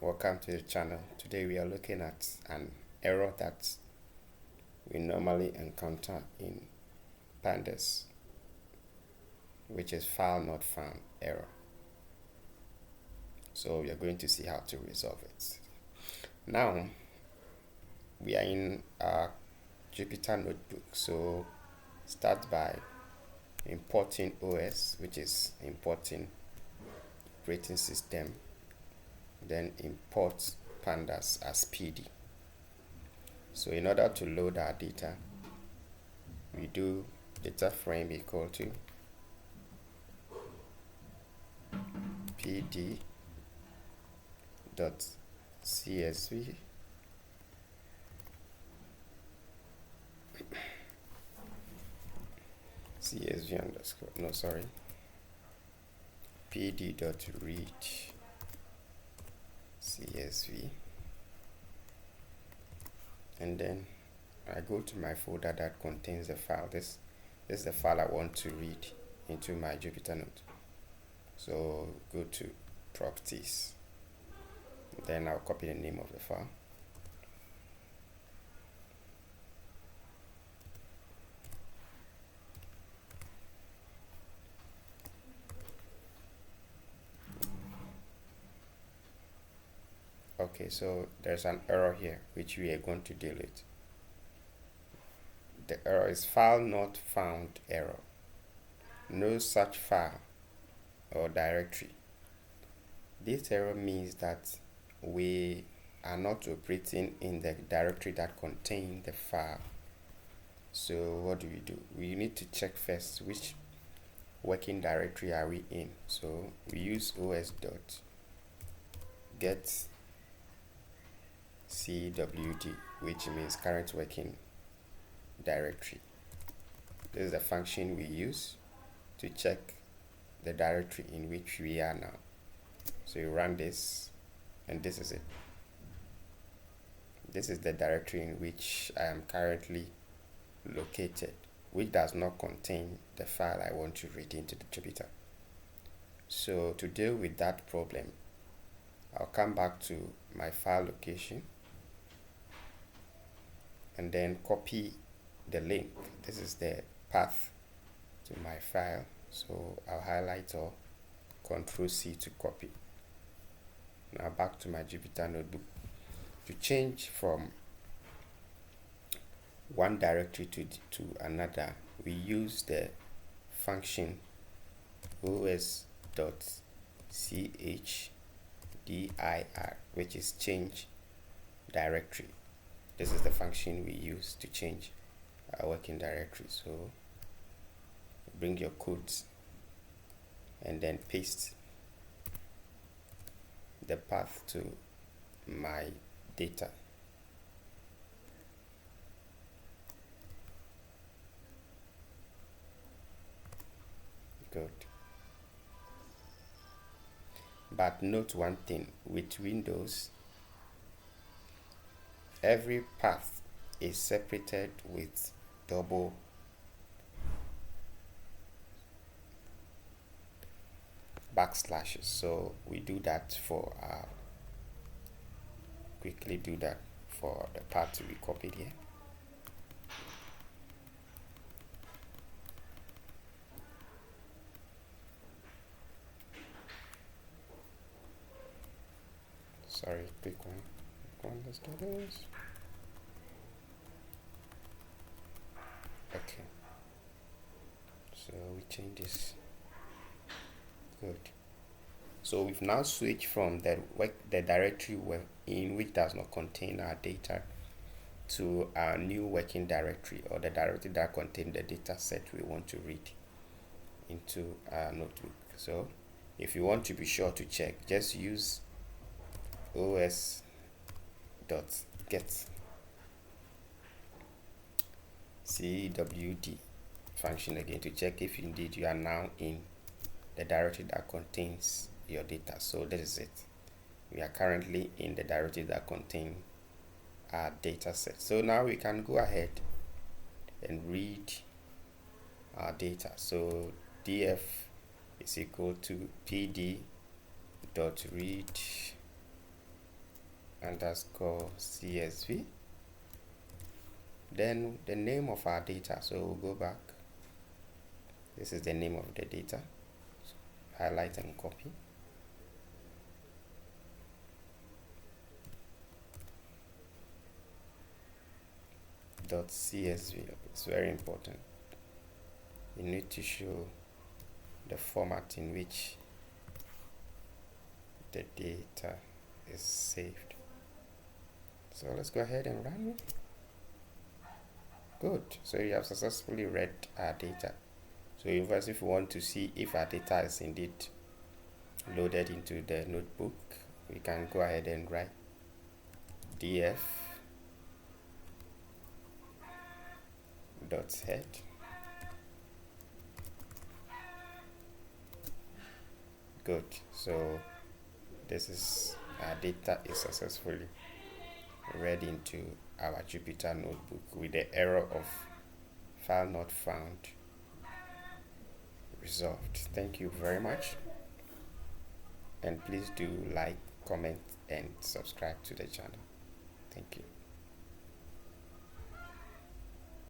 Welcome to the channel. Today we are looking at an error that we normally encounter in Pandas, which is FileNotFoundError. So we are going to see how to resolve it. Now we are in our Jupyter notebook, so start by importing OS, which is importing operating system, then import Pandas as PD. So in order to load our data, we do data frame equal to pd dot csv underscore pd dot read csv, and then I go to my folder that contains the file. This is the file I want to read into my Jupyter note. So go to properties, then I'll copy the name of the file. Okay, so there's an error here which we are going to deal with. The error is FileNotFoundError. No such file or directory. This error means that we are not operating in the directory that contains the file. So what do? We need to check first which working directory are we in. So we use os.get cwd, which means current working directory. This is the function we use to check the directory in which we are now. So you run this, and this is it. This is the directory in which I am currently located, which does not contain the file I want to read into the Jupyter. So to deal with that problem, I'll come back to my file location and then copy the link. This is the path to my file. So I'll highlight or Ctrl+C to copy. Now back to my Jupyter notebook. To change from one directory to another, we use the function os.chdr, which is change directory. This is the function we use to change our working directory. So bring your codes and then paste the path to my data. Good. But note one thing, with Windows, every path is separated with double backslashes. So we do that for quickly do that for the path to be copied here. Sorry, quick one. Let's do this. Okay. So we change this. Good. So we've now switched from the directory in which does not contain our data to our new working directory, or the directory that contains the data set we want to read into our notebook. So if you want to be sure to check, just use os.get cwd function again to check if indeed you are now in the directory that contains your data. So this is it. We are currently in the directory that contains our data set. So now we can go ahead and read our data. So df is equal to pd dot read underscore CSV, then the name of our data. So we'll go back. This is the name of the data. So highlight and copy. .csv. It's very important. You need to show the format in which the data is saved. So let's go ahead and run. Good. So you have successfully read our data. So first, if you want to see if our data is indeed loaded into the notebook, we can go ahead and write df .head good. So this is our data is successfully read into our Jupyter notebook with the error of file not found resolved. Thank you very much, and please do like, comment and subscribe to the channel. Thank you.